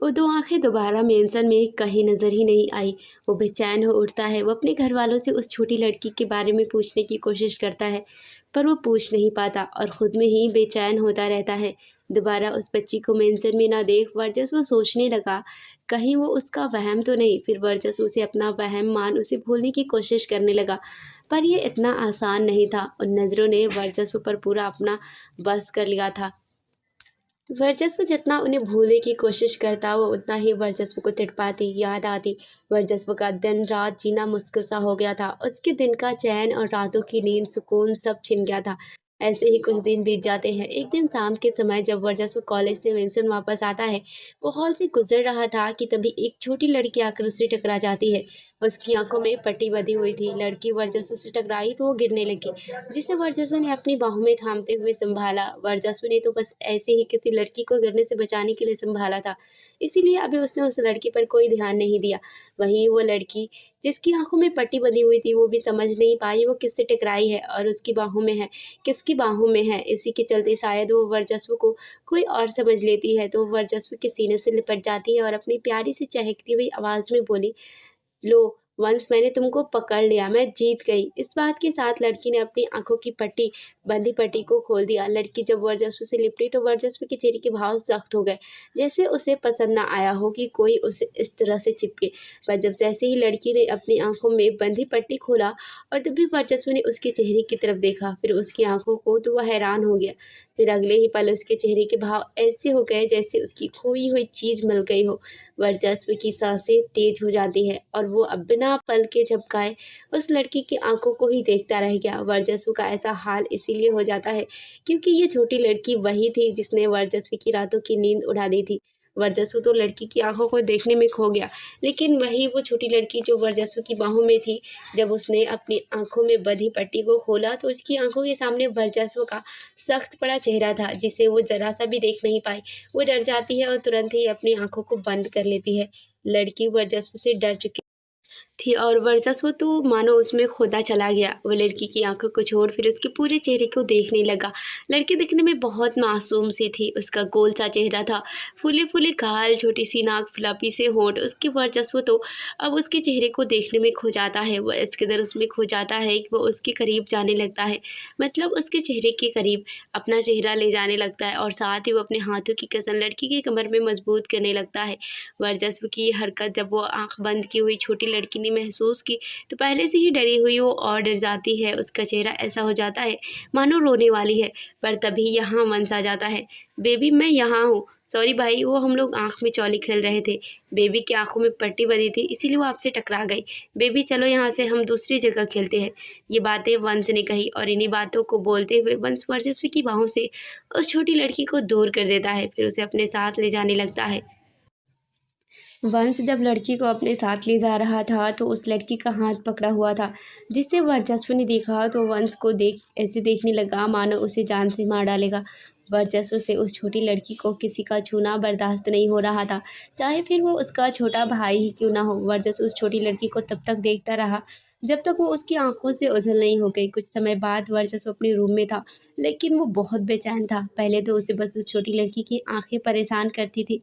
वो दो आंखें दोबारा मेंशन में कहीं नज़र ही नहीं आई। वो बेचैन हो उठता है। वो अपने घर वालों से उस छोटी लड़की के बारे में पूछने की कोशिश करता है, पर वो पूछ नहीं पाता और ख़ुद में ही बेचैन होता रहता है। दोबारा उस बच्ची को मेंशन में ना देख वर्चस्व सोचने लगा, कहीं वो उसका वहम तो नहीं। फिर वर्चस्व उसे अपना वहम मान उसे भूलने की कोशिश करने लगा, पर यह इतना आसान नहीं था। उन नज़रों ने वर्चस्व पर पूरा अपना बस कर लिया था। वर्चस्व जितना उन्हें भूलने की कोशिश करता, वो उतना ही वर्चस्व को तड़पाती याद आती। वर्चस्व का दिन रात जीना मुश्किल सा हो गया था। उसके दिन का चैन और रातों की नींद, सुकून सब छिन गया था। ऐसे ही कुछ दिन बीत जाते हैं। एक दिन शाम के समय जब वर्चस्व कॉलेज से मेंशन वापस आता है, वो हॉल से गुजर रहा था कि तभी एक छोटी लड़की आकर उससे टकरा जाती है। उसकी आंखों में पट्टी बंधी हुई थी। लड़की वर्चस्व से टकराई तो वो गिरने लगी, जिसे वर्चस्व ने अपनी बाहों में थामते हुए संभाला। वर्चस्व ने तो बस ऐसे ही किसी लड़की को गिरने से बचाने के लिए संभाला था, इसीलिए अभी उसने उस लड़की पर कोई ध्यान नहीं दिया। वहीं वो लड़की जिसकी आंखों में पट्टी बंधी हुई थी, वो भी समझ नहीं पाई वो किससे टकराई है और उसकी बाहों में है, किसकी बाहों में है। इसी के चलते शायद वो वर्चस्व को कोई और समझ लेती है, तो वो वर्चस्व के सीने से लिपट जाती है और अपनी प्यारी सी चहकती हुई आवाज़ में बोली, लो वंस मैंने तुमको पकड़ लिया, मैं जीत गई। इस बात के साथ लड़की ने अपनी आंखों की बंधी पट्टी को खोल दिया। लड़की जब वर्चस्व से लिपटी तो वर्चस्व के चेहरे के भाव सख्त हो गए, जैसे उसे पसंद ना आया हो कि कोई उसे इस तरह से चिपके। पर जब जैसे ही लड़की ने अपनी आंखों में बंधी पट्टी खोला और तभी वर्चस्व ने उसके चेहरे की तरफ देखा, फिर उसकी आंखों को, तो वह हैरान हो गया। फिर अगले ही पल उसके चेहरे के भाव ऐसे हो गए जैसे उसकी खोई हुई चीज़ मिल गई हो। वर्चस्व की सांसें तेज हो जाती है और वो अब बिना पल के झपकाए उस लड़की की आंखों को ही देखता रह गया। वर्चस्व का ऐसा हाल इसीलिए हो जाता है क्योंकि ये छोटी लड़की वही थी जिसने वर्चस्व की रातों की नींद उड़ा दी थी। वर्चस्व तो लड़की की आंखों को देखने में खो गया, लेकिन वही वो छोटी लड़की जो वर्चस्व की बाहों में थी, जब उसने अपनी आंखों में बंधी पट्टी को खोला तो उसकी आंखों के सामने वर्चस्व का सख्त पड़ा चेहरा था, जिसे वो जरा सा भी देख नहीं पाई। वो डर जाती है और तुरंत ही अपनी आंखों को बंद कर लेती है। लड़की वर्चस्व से डर चुकी थी और वर्चस्व तो मानो उसमें खोदा चला गया। वो लड़की की आंखों को छोड़ फिर उसके पूरे चेहरे को देखने लगा। लड़की दिखने में बहुत मासूम सी थी। उसका गोल सा चेहरा था, फूले फूले गाल, छोटी सी नाक, फ्लफी से होंठ। उसके वर्चस्व तो अब उसके चेहरे को देखने में खो जाता है। वह इस कदर उसमें खो जाता है कि वो उसके करीब जाने लगता है, मतलब उसके चेहरे के करीब अपना चेहरा ले जाने लगता है और साथ ही वो अपने हाथों की कसन लड़की की कमर में मजबूत करने लगता है। वर्चस्व की ये हरकत जब वो आंख बंद की हुई छोटी लड़की ने महसूस की तो पहले से ही डरी हुई वो और डर जाती है। उसका चेहरा ऐसा हो जाता है मानो रोने वाली है। पर तभी यहाँ वंश आ जाता है। बेबी मैं यहाँ हूँ, सॉरी भाई, वो हम लोग आँख में चौली खेल रहे थे। बेबी की आंखों में पट्टी बंधी थी, इसीलिए वो आपसे टकरा गई। बेबी चलो यहाँ से हम दूसरी जगह खेलते हैं। ये बातें वंश ने कही और इन्हीं बातों को बोलते हुए वंश वर्चस्व की बाहों से उस छोटी लड़की को दूर कर देता है, फिर उसे अपने साथ ले जाने लगता है। वंश जब लड़की को अपने साथ ले जा रहा था तो उस लड़की का हाथ पकड़ा हुआ था, जिसे वर्चस्व ने देखा तो वंश को ऐसे देखने लगा मानो उसे जान से मार डालेगा। वर्चस्व से उस छोटी लड़की को किसी का छूना बर्दाश्त नहीं हो रहा था, चाहे फिर वो उसका छोटा भाई ही क्यों ना हो। वर्चस्व उस छोटी लड़की को तब तक देखता रहा जब तक वो उसकी आंखों से ओझल नहीं हो गई। कुछ समय बाद वर्चस्व अपने रूम में था, लेकिन वो बहुत बेचैन था। पहले तो उसे बस उस छोटी लड़की की आंखें परेशान करती थी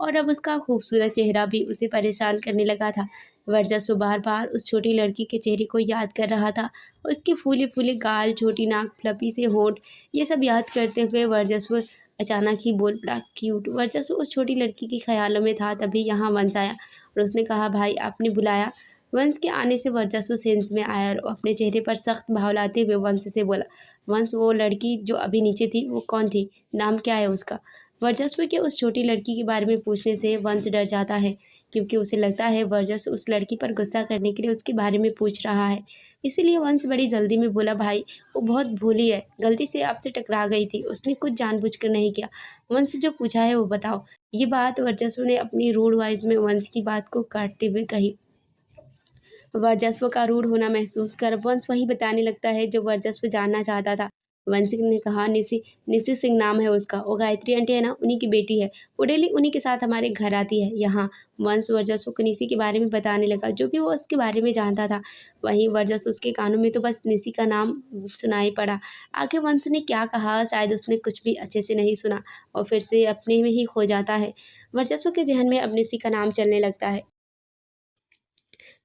और अब उसका खूबसूरत चेहरा भी उसे परेशान करने लगा था। वर्चस्व बार-बार उस छोटी लड़की के चेहरे को याद कर रहा था। उसके फूले-फूले गाल, छोटी नाक, फ्लफी से होंठ, ये सब याद करते हुए वर्चस्व अचानक ही बोल पड़ा, क्यूट। वर्चस्व उस छोटी लड़की के ख़्यालों में था, तभी यहाँ वंश आया और उसने कहा, भाई आपने बुलाया? वंश के आने से वर्चस्व सेंस में आया और अपने चेहरे पर सख्त भाव लाते हुए वंश से बोला, वंश वो लड़की जो अभी नीचे थी वो कौन थी? नाम क्या है उसका? वर्चस्व के उस छोटी लड़की के बारे में पूछने से वंश डर जाता है, क्योंकि उसे लगता है वर्चस्व उस लड़की पर गुस्सा करने के लिए उसके बारे में पूछ रहा है। इसीलिए वंश बड़ी जल्दी में बोला, भाई वो बहुत भोली है, गलती से आपसे टकरा गई थी, उसने कुछ जानबूझकर नहीं किया। वंश जो पूछा है वो बताओ। ये बात वर्चस्व ने अपनी रूड वॉइस में वंश की बात को काटते हुए कही। वर्चस्व का रूड होना महसूस कर वंश वही बताने लगता है जो वर्चस्व जानना चाहता था। वंश ने कहा, निसी निसी सिंह नाम है उसका, वो गायत्री आंटी है ना, उन्हीं की बेटी है। वो डेली उन्हीं के साथ हमारे घर आती है यहाँ। वंश वर्चस्व को निसी के बारे में बताने लगा, जो भी वो उसके बारे में जानता था। वहीं वर्चस्व उसके कानों में तो बस निसी का नाम सुनाई पड़ा। आगे वंश ने क्या कहा, शायद उसने कुछ भी अच्छे से नहीं सुना और फिर से अपने में ही खो जाता है। वर्चस्व के जहन में अब निसी का नाम चलने लगता है।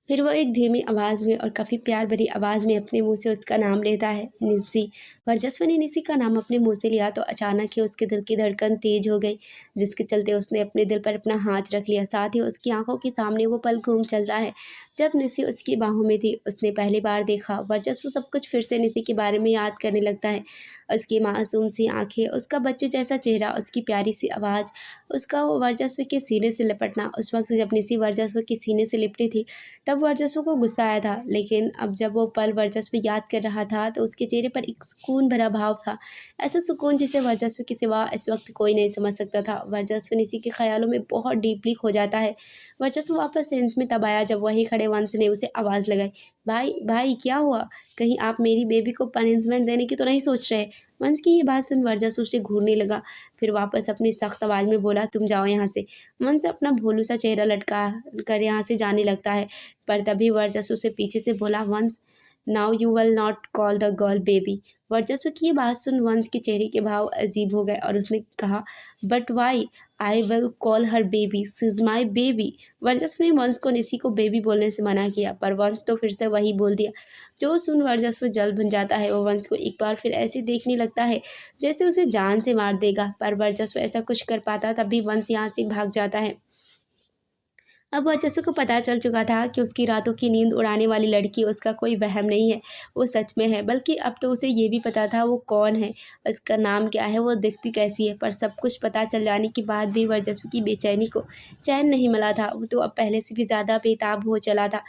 फिर वो एक धीमी आवाज़ में और काफ़ी प्यार भरी आवाज़ में अपने मुंह से उसका नाम लेता है, निस्सी। वर्चस्व ने निस्सी का नाम अपने मुंह से लिया तो अचानक ही उसके दिल की धड़कन तेज हो गई, जिसके चलते उसने अपने दिल पर अपना हाथ रख लिया। साथ ही उसकी आंखों के सामने वो पल घूम चलता है जब निस्सी उसकी बाहों में थी। उसने पहली बार देखा। वर्चस्व सब कुछ फिर से निस्सी के बारे में याद करने लगता है। उसकी मासूम सी आंखें, उसका बच्चे जैसा चेहरा, उसकी प्यारी सी आवाज़, उसका वो वर्चस्व के सीने से लिपटना। उस वक्त जब निस्सी वर्चस्व के सीने से लिपटी थी तब वर्चस्व को गुस्सा आया था, लेकिन अब जब वो पल वर्चस्व याद कर रहा था तो उसके चेहरे पर एक सुकून भरा भाव था। ऐसा सुकून जिसे वर्चस्व के सिवा इस वक्त कोई नहीं समझ सकता था। वर्चस्व निसी के ख्यालों में बहुत डीपली खो जाता है। वर्चस्व वापस सेंस में तब आया जब वहीं खड़े वंश ने उसे आवाज़ लगाई, भाई भाई क्या हुआ? कहीं आप मेरी बेबी को पनिशमेंट देने की तो नहीं सोच रहे? वंश की ये बात सुन वर्चस्व उसे घूरने लगा, फिर वापस अपनी सख्त आवाज़ में बोला, तुम जाओ यहाँ से। वंश अपना भोलू सा चेहरा लटका कर यहाँ से जाने लगता है, पर तभी वर्चस्व से पीछे से बोला, वंश now you will not call the girl baby. वर्चस्व की ये बात सुन वंश के चेहरे के भाव अजीब हो गए और उसने कहा, but why? I will call her baby, she is my baby. वर्चस्व ने वंश को निसी को बेबी बोलने से मना किया, पर वंश तो फिर से वही बोल दिया। जो सुन वर्चस्व जल बन जाता है। वो वंश को एक बार फिर ऐसे देखने लगता है जैसे उसे जान से मार देगा, पर वर्चस्व ऐसा कुछ कर पाता तब भी वंश यहाँ से भाग जाता है। अब वर्चस्व को पता चल चुका था कि उसकी रातों की नींद उड़ाने वाली लड़की उसका कोई वहम नहीं है, वो सच में है। बल्कि अब तो उसे ये भी पता था वो कौन है, उसका नाम क्या है, वो दिखती कैसी है। पर सब कुछ पता चल जाने के बाद भी वर्चस्व की बेचैनी को चैन नहीं मिला था। वो तो अब पहले से भी ज़्यादा बेताब हो चला था।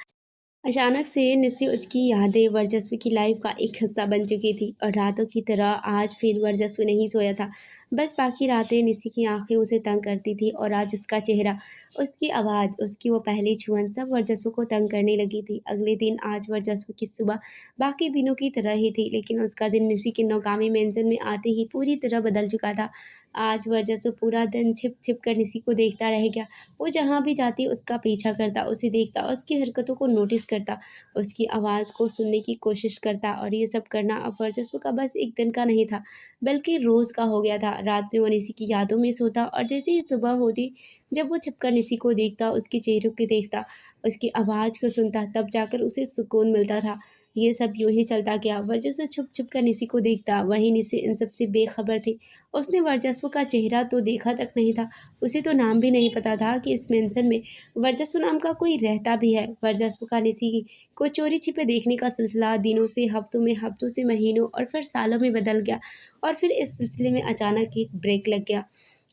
अचानक से निस्सी उसकी यादें वर्चस्व की लाइफ का एक हिस्सा बन चुकी थी और रातों की तरह आज फिर वर्चस्व नहीं सोया था। बस बाकी रातें निस्सी की आंखें उसे तंग करती थी और आज उसका चेहरा, उसकी आवाज़, उसकी वो पहली छुअन सब वर्चस्व को तंग करने लगी थी। अगले दिन आज वर्चस्व की सुबह बाकी दिनों की तरह ही थी, लेकिन उसका दिन निस्सी के नौगामी मेंशन में आते ही पूरी तरह बदल चुका था। आज वर्चस्व पूरा दिन छिप छिप कर निस्सी को देखता रह गया। वो जहाँ भी जाती उसका पीछा करता, उसे देखता, उसकी हरकतों को नोटिस करता, उसकी आवाज़ को सुनने की कोशिश करता। और ये सब करना अब वर्चस्व का बस एक दिन का नहीं था, बल्कि रोज़ का हो गया था। रात में वो निसी की यादों में सोता और जैसे ही सुबह होती, जब वो छिपकर निसी को देखता, उसके चेहरे को देखता, उसकी आवाज़ को सुनता, तब जाकर उसे सुकून मिलता था। ये सब यूं ही चलता गया। वर्चस्व छुप छुप कर निसी को देखता, वहीं निसी इन सब से बेखबर थी। उसने वर्चस्व का चेहरा तो देखा तक नहीं था, उसे तो नाम भी नहीं पता था कि इस मेंशन में वर्चस्व नाम का कोई रहता भी है। वर्चस्व का निसी को चोरी छिपे देखने का सिलसिला दिनों से हफ्तों में, हफ्तों से महीनों और फिर सालों में बदल गया। और फिर इस सिलसिले में अचानक एक ब्रेक लग गया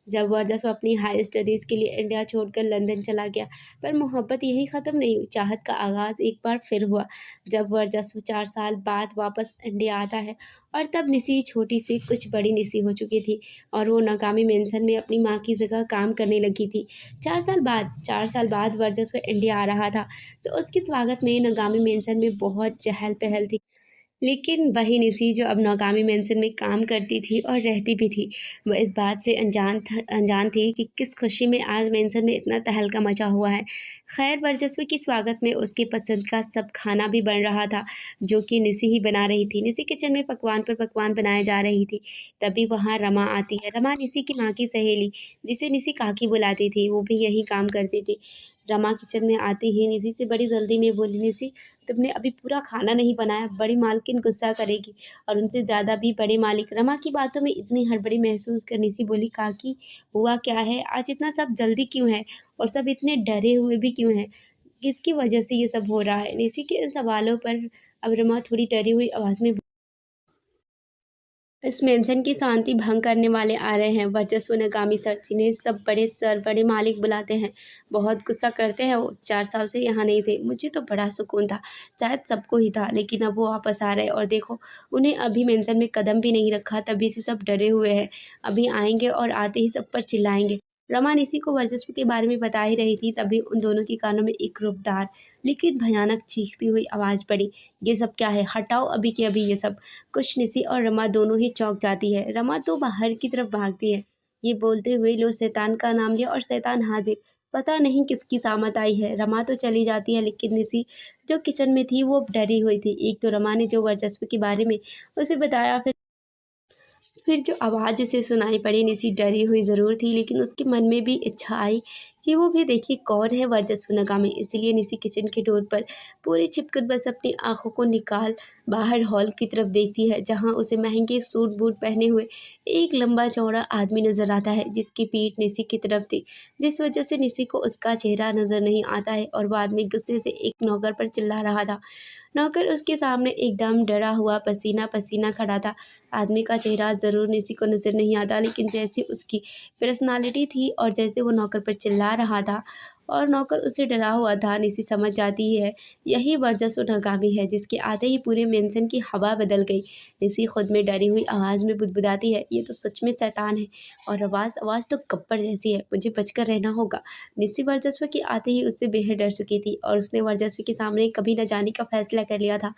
जब वर्चस्व अपनी हाई स्टडीज़ के लिए इंडिया छोड़कर लंदन चला गया। पर मोहब्बत यहीं ख़त्म नहीं हुई, चाहत का आगाज़ एक बार फिर हुआ जब वर्चस्व 4 साल बाद वापस इंडिया आता है। और तब निसी छोटी से कुछ बड़ी निसी हो चुकी थी और वो नाकामी मेंशन में अपनी माँ की जगह काम करने लगी थी। 4 साल बाद वर्चस्व इंडिया आ रहा था, तो उसके स्वागत में नाकामी मेंशन में बहुत चहल पहल थी। लेकिन वही निसी जो अब नौगामी मेंशन में काम करती थी और रहती भी थी, वो इस बात से अनजान थी कि किस खुशी में आज मेंशन में इतना तहलका मचा हुआ है। खैर, वर्चस्व के स्वागत में उसकी पसंद का सब खाना भी बन रहा था, जो कि निसी ही बना रही थी। निसी किचन में पकवान पर पकवान बनाए जा रही थी। तभी वहाँ रमा आती है। रमा निसी की माँ की सहेली, जिसे निसी काकी बुलाती थी, वो भी यहीं काम करती थी। रमा किचन में आते ही निसी से बड़ी जल्दी में बोली, निसी तुमने अभी पूरा खाना नहीं बनाया, बड़ी मालकिन गुस्सा करेगी। और उनसे ज़्यादा भी बड़े मालिक। रमा की बातों में इतनी हड़बड़ी महसूस कर निसी बोली, काकी हुआ क्या है, आज इतना सब जल्दी क्यों है और सब इतने डरे हुए भी क्यों हैं, किसकी वजह से ये सब हो रहा है? निसी के इन सवालों पर अब रमा थोड़ी डरी हुई आवाज़ में, इस मेंशन की शांति भंग करने वाले आ रहे हैं। वर्चस्व नगामी सर, जिन्हें सब बड़े सर बड़े मालिक बुलाते हैं, बहुत गुस्सा करते हैं। वो 4 साल से यहाँ नहीं थे। मुझे तो बड़ा सुकून था, शायद सबको ही था, लेकिन अब वो वापस आ रहे हैं और देखो, उन्हें अभी मेंशन में कदम भी नहीं रखा, तभी से सब डरे हुए हैं। अभी आएंगे और आते ही सब पर चिल्लाएंगे। रमा निसी को वर्चस्व के बारे में बता ही रही थी, तभी उन दोनों के कानों में एक रूपदार लेकिन भयानक चीखती हुई आवाज़ पड़ी। ये सब क्या है? हटाओ अभी के अभी ये सब। कुछ निसी और रमा दोनों ही चौंक जाती है। रमा तो बाहर की तरफ भागती है। ये बोलते हुए लो शैतान का नाम लिया और शैतान हाजिर। पता नहीं किसकी सामत आई है। रमा तो चली जाती है, लेकिन निसी जो किचन में थी वो डरी हुई थी। एक तो रमा ने जो वर्चस्व के बारे में उसे बताया, फिर जो आवाज़ उसे सुनाई पड़ी, निसी डरी हुई ज़रूर थी, लेकिन उसके मन में भी इच्छा आई कि वो भी देखिए कौन है वर्चस्व नगामी। इसलिए निसी किचन के डोर पर पूरी छिपकर बस अपनी आंखों को निकाल बाहर हॉल की तरफ देखती है, जहां उसे महंगे सूट बूट पहने हुए एक लंबा चौड़ा आदमी नजर आता है, जिसकी पीठ निसी की तरफ थी, जिस वजह से निसी को उसका चेहरा नजर नहीं आता है। और वो आदमी गुस्से से एक नौकर पर चिल्ला रहा था। नौकर उसके सामने एकदम डरा हुआ पसीना पसीना खड़ा था। आदमी का चेहरा ज़रूर निसी को नज़र नहीं आता, लेकिन जैसी उसकी पर्सनालिटी थी और जैसे वो नौकर पर चिल्ला रहा था और नौकर उससे डरा हुआ था, निसी समझ जाती है यही वर्चस्व नाकामी है, जिसके आते ही पूरे मेंशन की हवा बदल गई। निसी खुद में डरी हुई आवाज़ में बुदबुदाती है, ये तो सच में शैतान है और आवाज़ आवाज़ तो गब्बर जैसी है, मुझे बचकर रहना होगा। निसी वर्चस्व के आते ही उससे बेहद डर चुकी थी और उसने वर्चस्व के सामने कभी न जाने का फैसला कर लिया था।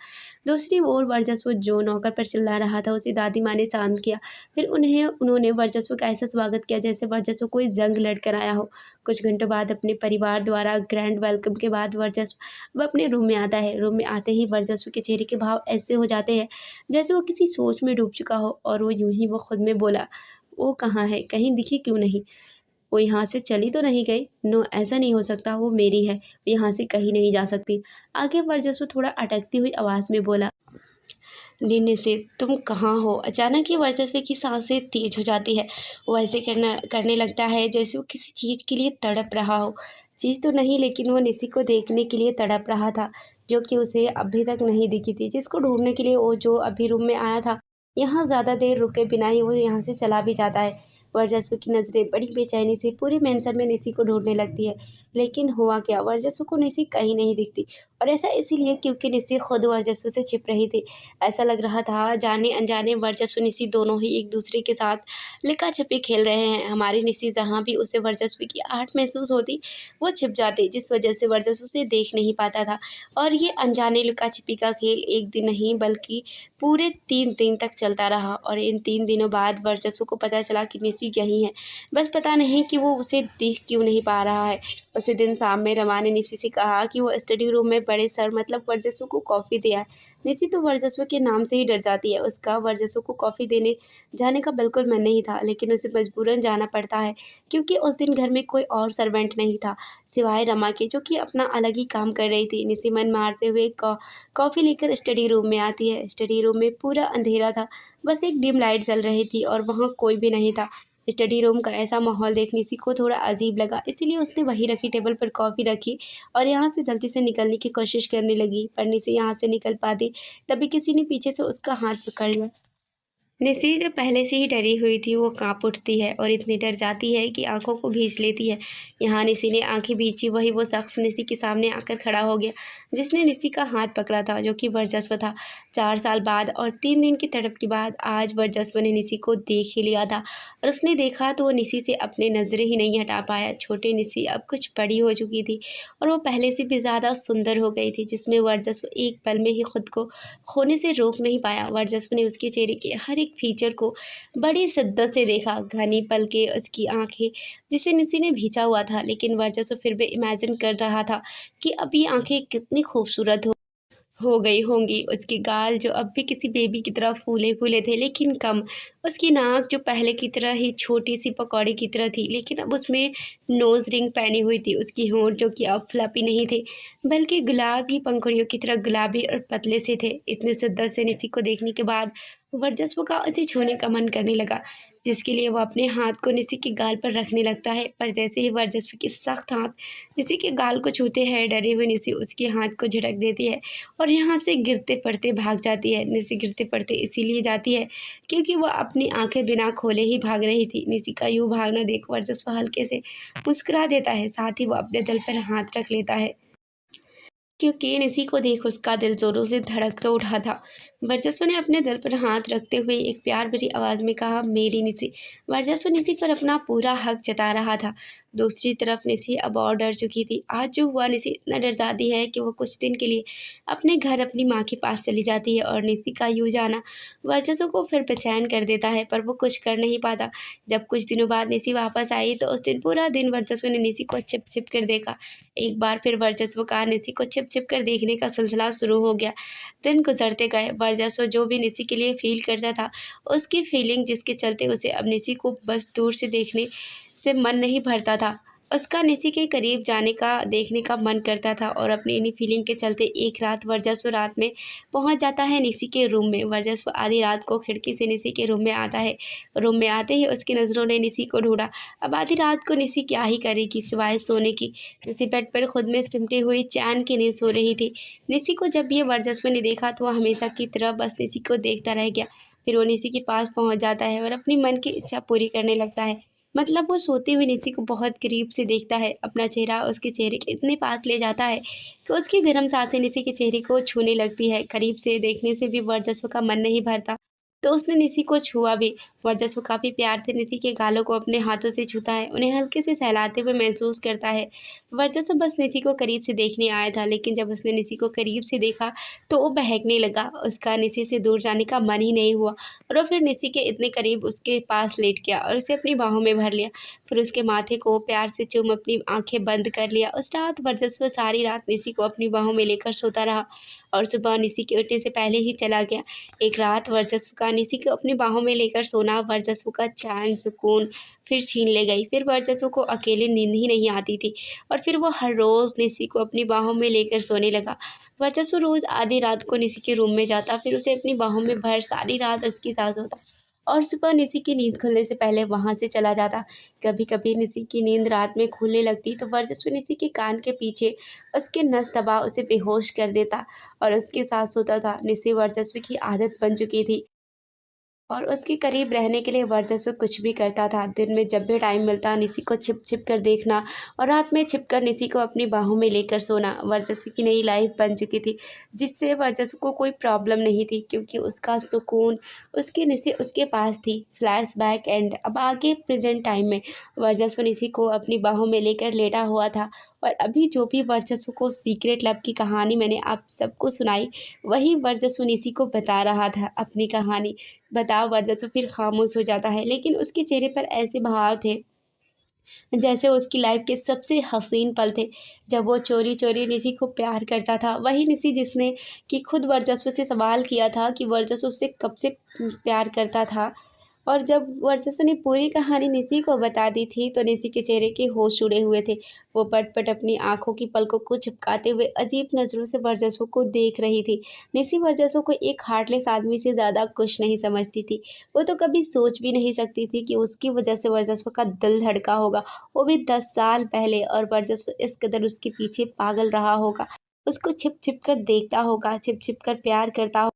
दूसरी ओर वर्चस्व जो नौकर पर चिल्ला रहा था, उसे दादी माँ ने शांत किया। फिर उन्होंने वर्चस्व का ऐसा स्वागत किया जैसे वर्चस्व कोई जंग लड़कर आया हो। कुछ घंटों बाद अपने परिवार द्वारा ग्रैंड वेलकम के बाद वर्चस्व वह अपने रूम में आता है। रूम में आते ही वर्चस्व के चेहरे के भाव ऐसे हो जाते हैं जैसे वो किसी सोच में डूब चुका हो, और वो यूं ही वो खुद में बोला, वो कहाँ है? कहीं दिखी क्यों नहीं? वो यहाँ से चली तो नहीं गई? नो, ऐसा नहीं हो सकता, वो मेरी है, वो यहाँ से कहीं नहीं जा सकती। आगे वर्चस्व थोड़ा अटकती हुई आवाज़ में बोला, नीने से तुम कहाँ हो? अचानक ही वर्चस्व की सांसें तेज हो जाती है। वो ऐसे करने लगता है जैसे वो किसी चीज़ के लिए तड़प रहा हो। चीज़ तो नहीं, लेकिन वो निसी को देखने के लिए तड़प रहा था, जो कि उसे अभी तक नहीं दिखी थी, जिसको ढूंढने के लिए वो जो अभी रूम में आया था। यहाँ ज़्यादा देर रुके बिना ही वो यहाँ से चला भी जाता है। वर्चस्व की नज़रें बड़ी बेचैनी से पूरे मेंशन में निसी को ढूंढने लगती है, लेकिन हुआ क्या, वर्चस्व को निसी कहीं नहीं दिखती। और ऐसा इसीलिए क्योंकि निसी खुद वर्चस्व से छिप रही थी। ऐसा लग रहा था जाने अनजाने वर्चस्व निसी दोनों ही एक दूसरे के साथ लिका छिपी खेल रहे हैं। हमारी निसी जहाँ भी उसे वर्चस्व की आहट महसूस होती, वो छिप जाती, जिस वजह से वर्चस्व उसे देख नहीं पाता था। और ये अनजाने लुका छिपी का खेल एक दिन नहीं बल्कि पूरे 3 दिन तक चलता रहा। और इन 3 दिनों बाद वर्चस्व को पता चला कि निसी यहीं है, बस पता नहीं कि वो उसे देख क्यों नहीं पा रहा है। उसी दिन शाम में रमा ने निसी से कहा कि वो स्टडी रूम में बड़े सर मतलब वर्चस्व को कॉफ़ी दे आए। निसी तो वर्चस्व के नाम से ही डर जाती है। उसका वर्चस्व को कॉफ़ी देने जाने का बिल्कुल मन नहीं था, लेकिन उसे मजबूरन जाना पड़ता है, क्योंकि उस दिन घर में कोई और सर्वेंट नहीं था सिवाय रमा के, जो कि अपना अलग ही काम कर रही थी। निसी मन मारते हुए कॉफ़ी लेकर स्टडी रूम में आती है। स्टडी रूम में पूरा अंधेरा था, बस एक डिम लाइट जल रही थी और वहाँ कोई भी नहीं था। स्टडी रूम का ऐसा माहौल देख निसी को थोड़ा अजीब लगा, इसीलिए उसने वहीं रखी टेबल पर कॉफ़ी रखी और यहाँ से जल्दी से निकलने की कोशिश करने लगी। पर निसी यहाँ से निकल पाती, तभी किसी ने पीछे से उसका हाथ पकड़ लिया। निसी जो पहले से ही डरी हुई थी, वो काँप उठती है और इतनी डर जाती है कि आंखों को भींच लेती है। यहाँ निसी ने आंखें भींची, वही वो शख्स निसी के सामने आकर खड़ा हो गया जिसने निसी का हाथ पकड़ा था, जो कि वर्चस्व था। 4 साल बाद और 3 दिन की तड़प के बाद आज वर्चस्व ने निसी को देख ही लिया था, और उसने देखा तो वो निसी से अपनी नज़रें ही नहीं हटा पाया। छोटी निसी अब कुछ बड़ी हो चुकी थी और वो पहले से भी ज़्यादा सुंदर हो गई थी, जिसमें वर्चस्व एक पल में ही खुद को खोने से रोक नहीं पाया। वर्चस्व ने उसके चेहरे के हर एक फीचर को बड़ी शिद्दत से देखा, घनी पलकें, उसकी आंखें जिसे निसी ने भींचा हुआ था, लेकिन वर्चस्व फिर भी इमेजिन कर रहा था कि अब ये आंखें कितनी खूबसूरत हो गई होंगी। उसके गाल जो अब भी किसी बेबी की तरह फूले फूले थे, लेकिन कम। उसकी नाक जो पहले की तरह ही छोटी सी पकौड़े की तरह थी, लेकिन अब उसमें नोज़ रिंग पहनी हुई थी। उसकी होंठ जो कि अब फ्लपी नहीं थे, बल्कि गुलाब की पंखुड़ियों की तरह गुलाबी और पतले से थे। इतने शिद्दत से निसी को देखने के बाद वर्चस्व का उसे छूने का मन करने लगा, जिसके लिए वो अपने हाथ को निसी के गाल पर रखने लगता है। पर जैसे ही वर्चस्व के सख्त हाथ निसी के गाल को छूते हैं, डरे हुए निसी उसके हाथ को झटक देती है और यहाँ से गिरते पड़ते भाग जाती है। निसी गिरते पड़ते इसीलिए जाती है क्योंकि वह अपनी आंखें बिना खोले ही भाग रही थी। निसी का यूँ भागना देख वर्चस्व हल्के से मुस्कुरा देता है, साथ ही वो अपने दिल पर हाथ रख लेता है क्योंकि निसी को देख उसका दिल ज़ोरों से धड़क तो उठा था। वर्चस्व ने अपने दिल पर हाथ रखते हुए एक प्यार भरी आवाज़ में कहा, मेरी निसी। वर्चस्व निसी पर अपना पूरा हक जता रहा था। दूसरी तरफ निसी अब और डर चुकी थी। आज जो हुआ, निसी इतना डर जाती है कि वो कुछ दिन के लिए अपने घर अपनी माँ के पास चली जाती है, और निसी का यूँ जाना वर्चस्व को फिर बेचैन कर देता है, पर वो कुछ कर नहीं पाता। जब कुछ दिनों बाद निसी वापस आई तो उस दिन पूरा दिन वर्चस्व ने निसी को छिप छिप कर देखा। एक बार फिर वर्चस्व का निसी को छिप छिप कर देखने का सिलसिला शुरू हो गया। दिन गुजरते गए। वर्चस्व जो भी निसी के लिए फील करता था, उसकी फीलिंग जिसके चलते उसे अब निसी को बस दूर से देखने से मन नहीं भरता था। उसका निसी के करीब जाने का, देखने का मन करता था, और अपनी इन्हीं फीलिंग के चलते एक रात वर्चस्व रात में पहुंच जाता है निसी के रूम में। वर्चस्व आधी रात को खिड़की से निसी के रूम में आता है। रूम में आते ही उसकी नज़रों ने निसी को ढूंढा। अब आधी रात को निसी क्या ही करेगी सिवाय सोने की। निसी बेड पर खुद में सिमटी हुई चैन की नींद सो रही थी। निसी को जब ये वर्चस्व ने देखा तो वह हमेशा की तरह बस निसी को देखता रह गया। फिर वो निसी के पास पहुंच जाता है और अपनी मन की इच्छा पूरी करने लगता है। मतलब वो सोती हुई निसी को बहुत करीब से देखता है, अपना चेहरा उसके चेहरे के इतने पास ले जाता है कि उसकी गर्म सांसें निसी के चेहरे को छूने लगती है। करीब से देखने से भी वर्चस्व का मन नहीं भरता, तो उसने निसी को छुआ भी। वर्चस्व काफ़ी प्यार से निसी के गालों को अपने हाथों से छूता है, उन्हें हल्के से सहलाते हुए महसूस करता है। वर्चस्व बस निसी को करीब से देखने आया था, लेकिन जब उसने निसी को करीब से देखा तो वो बहकने लगा। उसका निसी से दूर जाने का मन ही नहीं हुआ, और वो फिर निसी के इतने करीब उसके पास लेट गया और उसे अपनी बाहों में भर लिया। फिर उसके माथे को प्यार से चूम अपनी आंखें बंद कर लिया। उस रात वर्चस्व सारी रात निसी को अपनी बाहों में लेकर सोता रहा, और सुबह निसी के उठने से पहले ही चला गया। एक रात वर्चस्व का निसी को अपनी बाहों में लेकर सोना वर्चस्व का चैन सुकून फिर छीन ले गई। फिर वर्चस्व को अकेले नींद ही नहीं आती थी, और फिर वो हर रोज़ निसी को अपनी बाहों में लेकर सोने लगा। वर्चस्व रोज़ आधी रात को निसी के रूम में जाता, फिर उसे अपनी बाहों में भर सारी रात उसके साथ सोता, और सुबह निसी की नींद खुलने से पहले वहाँ से चला जाता। कभी कभी निसी की नींद रात में खुलने लगती तो वर्चस्व निसी के कान के पीछे उसके नस दबा उसे बेहोश कर देता और उसके साथ सोता था। निसी वर्चस्व की आदत बन चुकी थी, और उसके करीब रहने के लिए वर्चस्व कुछ भी करता था। दिन में जब भी टाइम मिलता निसी को छिप छिप कर देखना, और रात में छिप कर निसी को अपनी बाहों में लेकर सोना वर्चस्व की नई लाइफ बन चुकी थी, जिससे वर्चस्व को कोई प्रॉब्लम नहीं थी, क्योंकि उसका सुकून उसकी निसी उसके पास थी। Flashback and. अब आगे प्रेजेंट टाइम में वर्चस्व निसी को अपनी बाहों में लेकर लेटा हुआ था, और अभी जो भी वर्चस्व को सीक्रेट लव की कहानी मैंने आप सबको सुनाई, वही वर्चस्व निसी को बता रहा था अपनी कहानी। बताओ, वर्चस्व फिर खामोश हो जाता है, लेकिन उसके चेहरे पर ऐसे भाव थे जैसे उसकी लाइफ के सबसे हसीन पल थे, जब वो चोरी चोरी निसी को प्यार करता था। वही निसी जिसने कि खुद वर्चस्व से सवाल किया था कि वर्चस्व उससे कब से प्यार करता था, और जब वर्चस्व ने पूरी कहानी निसी को बता दी थी तो निसी के चेहरे के होश उड़े हुए थे। वो पट पट अपनी आंखों की पलकों को चिपकाते हुए अजीब नज़रों से वर्चस्व को देख रही थी। निसी वर्चस्व को एक हार्टलेस आदमी से ज़्यादा कुछ नहीं समझती थी। वो तो कभी सोच भी नहीं सकती थी कि उसकी वजह से वर्चस्व का दिल धड़का होगा, वो भी 10 साल पहले, और वर्चस्व इस कदर उसके पीछे पागल रहा होगा, उसको छिप छिप कर देखता होगा, छिप छिप कर प्यार करता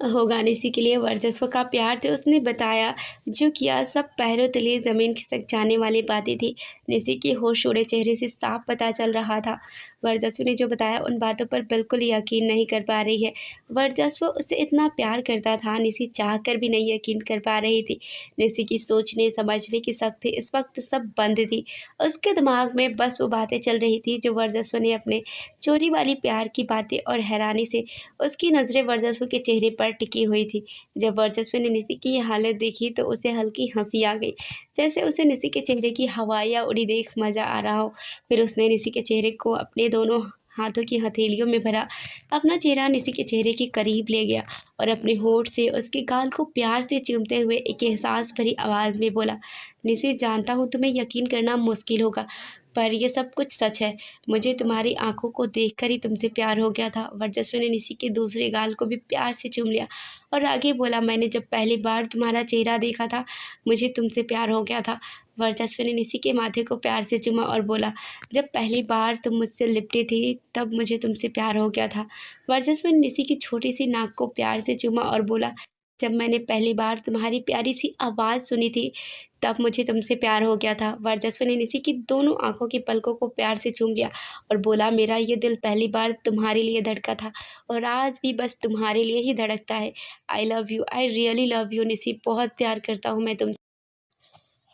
होगा। निसी के लिए वर्चस्व का प्यार जो उसने बताया, जो किया, सब पैरों तले ज़मीन खिसक जाने वाली बातें थी। निसी के होश उड़े चेहरे से साफ पता चल रहा था वर्चस्व ने जो बताया उन बातों पर बिल्कुल यकीन नहीं कर पा रही है। वर्चस्व उससे इतना प्यार करता था, निसी चाह कर भी नहीं यकीन कर पा रही थी। निसी की सोचने समझने की शक्ति इस वक्त सब बंद थी। उसके दिमाग में बस वो बातें चल रही थी जो वर्चस्व ने अपने चोरी वाली प्यार की बातें, और हैरानी से उसकी नज़रें वर्चस्व के चेहरे पर टिकी हुई थी। जब वर्चस्व ने निसी की ये हालत देखी तो उसे हल्की हंसी आ गई, जैसे उसे निसी के चेहरे की हवाइयाँ उड़ी देख मज़ा आ रहा हो। फिर उसने निसी के चेहरे को अपने दोनों हाथों की हथेलियों में भरा, अपना चेहरा निसी के चेहरे के करीब ले गया, और अपने होठ से उसके गाल को प्यार से चूमते हुए एक एहसास भरी आवाज़ में बोला, निसी, जानता हूँ तुम्हें यकीन करना मुश्किल होगा, पर यह सब कुछ सच है। मुझे तुम्हारी आंखों को देखकर ही तुमसे प्यार हो गया था। वर्चस्व ने निसी के दूसरे गाल को भी प्यार से चूम लिया, और आगे बोला, मैंने जब पहली बार तुम्हारा चेहरा देखा था मुझे तुमसे प्यार हो गया था। वर्चस्व ने निसी के माथे को प्यार से चूमा और बोला, जब पहली बार तुम मुझसे लिपटी थी तब मुझे तुमसे प्यार हो गया था। वर्चस्व ने निसी की छोटी सी नाक को प्यार से चूमा और बोला, जब मैंने पहली बार तुम्हारी प्यारी सी आवाज़ सुनी थी, तब मुझे तुमसे प्यार हो गया था। वर्चस्व ने निसी की दोनों आँखों की पलकों को प्यार से चूम लिया और बोला, मेरा ये दिल पहली बार तुम्हारे लिए धड़का था और आज भी बस तुम्हारे लिए ही धड़कता है। I love you, I really love you निसी, बहुत प्यार करता हूँ मैं तुमसे।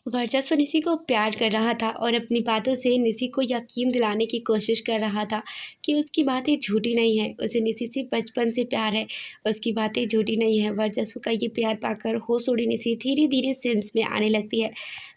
वर्चस्व निसी को प्यार कर रहा था और अपनी बातों से निसी को यकीन दिलाने की कोशिश कर रहा था कि उसकी बातें झूठी नहीं हैं, उसे निसी से बचपन से प्यार है, उसकी बातें झूठी नहीं है। वर्चस्व का ये प्यार पाकर होश उड़ी निसी धीरे धीरे सेंस में आने लगती है,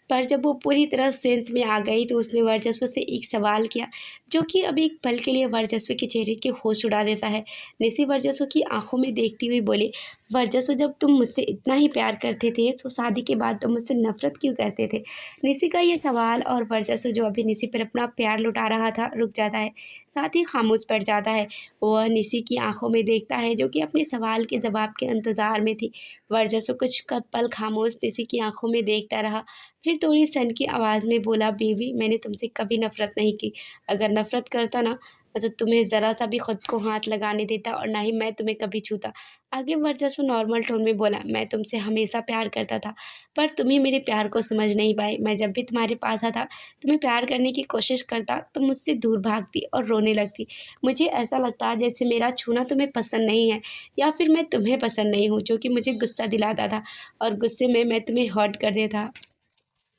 पर जब वो पूरी तरह सेंस में आ गई तो उसने वर्चस्व से एक सवाल किया जो कि अब एक पल के लिए वर्चस्व के चेहरे के होश उड़ा देता है। निसी वर्चस्व की आंखों में देखती हुई बोली, वर्चस्व जब तुम मुझसे इतना ही प्यार करते थे तो शादी के बाद तुम मुझसे नफरत क्यों करते थे? निसी का ये सवाल और वर्चस्व जो अभी निसी पर अपना प्यार लुटा रहा था रुक जाता है, साथ ही खामोश पड़ जाता है। वह निसी की आंखों में देखता है जो कि अपने सवाल के जवाब के इंतज़ार में थी। वर्चस्व कुछ पल खामोश निसी की आंखों में देखता रहा, फिर थोड़ी सन की आवाज़ में बोला, बेबी मैंने तुमसे कभी नफ़रत नहीं की। अगर नफ़रत करता ना तो तुम्हें ज़रा सा भी खुद को हाथ लगाने देता और ना ही मैं तुम्हें कभी छूता। आगे वर्चस्व नॉर्मल टोन में बोला, मैं तुमसे हमेशा प्यार करता था पर तुम ही मेरे प्यार को समझ नहीं पाए। मैं जब भी तुम्हारे पास आता, तुम्हें प्यार करने की कोशिश करता, तुम मुझसे दूर भागती और रोने लगती। मुझे ऐसा लगता जैसे मेरा छूना तुम्हें पसंद नहीं है या फिर मैं तुम्हें पसंद नहीं हूँ, जो कि मुझे गुस्सा दिलाता था और गुस्से में मैं तुम्हें हर्ट कर देता।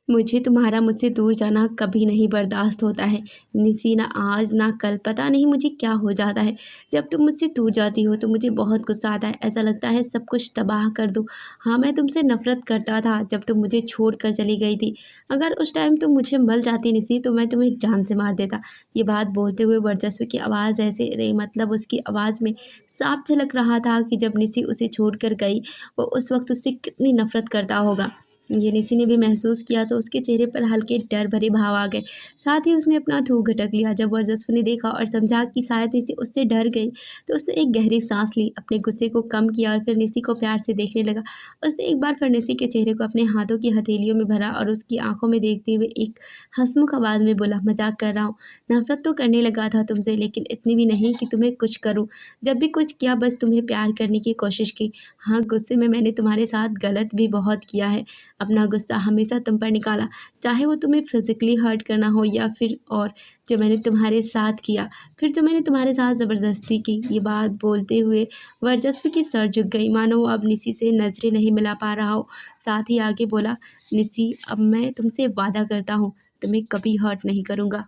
मुझे तुम्हारा मुझसे दूर जाना कभी नहीं बर्दाश्त होता है निसी, ना आज ना कल, पता नहीं मुझे क्या हो जाता है। जब तुम मुझसे दूर जाती हो तो मुझे बहुत गुस्सा आता है, ऐसा लगता है सब कुछ तबाह कर दूँ। हाँ, मैं तुमसे नफ़रत करता था जब तुम मुझे छोड़ कर चली गई थी। अगर उस टाइम तुम मुझे मिल जाती निसी तो मैं तुम्हें जान से मार देता। ये बात बोलते हुए वर्चस्व की आवाज़ ऐसे रही, मतलब उसकी आवाज़ में साफ झलक रहा था कि जब निसी उसे छोड़ कर गई वो उस वक्त उससे कितनी नफ़रत करता होगा। ये निसी ने भी महसूस किया तो उसके चेहरे पर हल्के डर भरे भाव आ गए। साथ ही उसने अपना थूक घटक लिया। जब वर्चस्व ने देखा और समझा कि शायद निसी उससे डर गई तो उसने एक गहरी सांस ली, अपने गुस्से को कम किया और फिर निसी को प्यार से देखने लगा। उसने एक बार फिर निसी के चेहरे को अपने हाथों की हथेलियों में भरा और उसकी आंखों में देखते हुए एक हंसमुख आवाज़ में बोला, मजाक कर रहा हूँ, नफरत तो करने लगा था तुमसे लेकिन इतनी भी नहीं कि तुम्हें कुछ करूँ। जब भी कुछ किया बस तुम्हें प्यार करने की कोशिश की। हाँ, गुस्से में मैंने तुम्हारे साथ गलत भी बहुत किया है, अपना गुस्सा हमेशा तुम पर निकाला, चाहे वो तुम्हें फिज़िकली हर्ट करना हो या फिर और जो मैंने तुम्हारे साथ किया, फिर जो मैंने तुम्हारे साथ ज़बरदस्ती की। ये बात बोलते हुए वर्चस्व की सर झुक गई, मानो वो अब निसी से नज़रें नहीं मिला पा रहा हो। साथ ही आगे बोला, निसी अब मैं तुमसे वादा करता हूँ, तुम्हें कभी हर्ट नहीं करूँगा,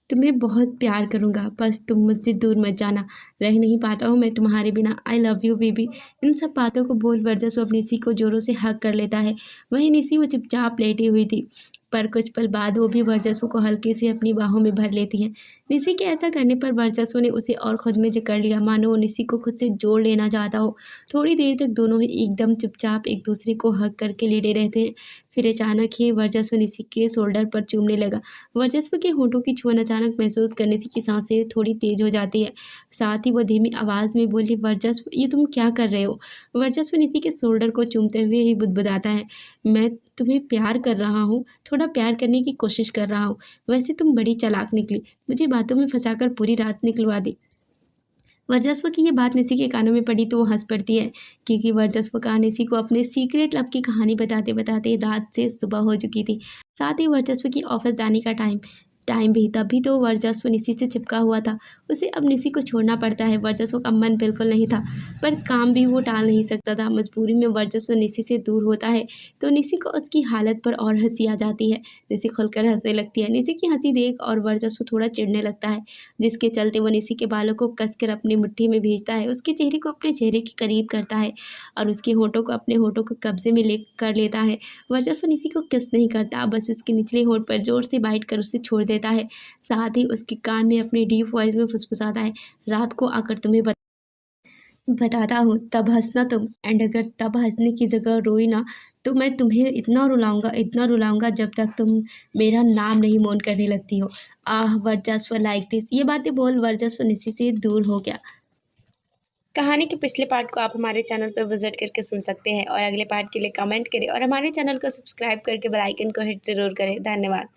तुम्हें बहुत प्यार करूँगा, बस तुम मुझसे दूर मत जाना। रह नहीं पाता हूँ मैं तुम्हारे बिना। I love you baby. इन सब बातों को बोल वर्चस्व अब निसी को ज़ोरों से हग कर लेता है। वहीं निसी वो चुपचाप लेटी हुई थी, पर कुछ पल बाद वो भी वर्चस्व को हल्के से अपनी बाहों में भर लेती है। निसी के ऐसा करने पर वर्चस्व ने उसे और खुद में जकड़ लिया, मानो वो निसी को खुद से जोड़ लेना चाहता हो। थोड़ी देर तक दोनों ही एकदम चुपचाप एक दूसरे को हग करके लेटे रहते हैं। फिर अचानक ही वर्चस्व निसी के शोल्डर पर चूमने लगा। वर्चस्व के होठों की छुअन अचानक महसूस करने से की सांसें थोड़ी तेज हो जाती है। साथ ही वो धीमी आवाज़ में बोली, वर्चस्व ये तुम क्या कर रहे हो? वर्चस्व नीति के शोल्डर को चूमते हुए ही बुदबुदाता है, मैं तुम्हें प्यार कर रहा हूँ, थोड़ा प्यार करने की कोशिश कर रहा हूँ। वैसे तुम बड़ी चालाक निकली, मुझे बातों में फंसाकर पूरी रात निकलवा दी। वर्चस्व की ये बात निसी के कानों में पड़ी तो वो हंस पड़ती है, क्योंकि वर्चस्व का निसी को अपने सीक्रेट लव की कहानी बताते बताते रात से सुबह हो चुकी थी। साथ ही वर्चस्व की ऑफिस जाने का टाइम टाइम भी तभी तो वर्चस्व निसी से चिपका हुआ था। उसे अब निसी को छोड़ना पड़ता है। वर्चस्व का मन बिल्कुल नहीं था, पर काम भी वो टाल नहीं सकता था। मजबूरी में वर्चस्व निसी से दूर होता है तो निसी को उसकी हालत पर और हंसी आ जाती है। निसी खुलकर हंसने लगती है। निसी की हंसी देख और वर्चस्व थोड़ा चिढ़ने लगता है, जिसके चलते वो निसी के बालों को कसकर अपनी मुट्ठी में भेजता है, उसके चेहरे को अपने चेहरे के करीब करता है और उसके होठों को अपने होठों को कब्जे में ले कर लेता है। वर्चस्व निसी को किस नहीं करता, बस उसके निचले होठ पर जोर से बाइट कर उसे छोड़ देता है। साथ ही उसके कान में अपनी डीप वॉइस में फुसफुसाता है, रात को आकर तुम्हें बताता हूँ तब हंसना तुम, एंड अगर तब हंसने की जगह रोई ना तो मैं तुम्हें इतना रुलाऊंगा जब तक तुम मेरा नाम नहीं मोन करने लगती हो। आह वर्चस्व लाइक दिस। ये बातें बोल वर्चस्व निसी से दूर हो गया। कहानी के पिछले पार्ट को आप हमारे चैनल पर विजिट करके सुन सकते हैं और अगले पार्ट के लिए कमेंट करें और हमारे चैनल को सब्सक्राइब करके बेल आइकन को हिट ज़रूर करें। धन्यवाद।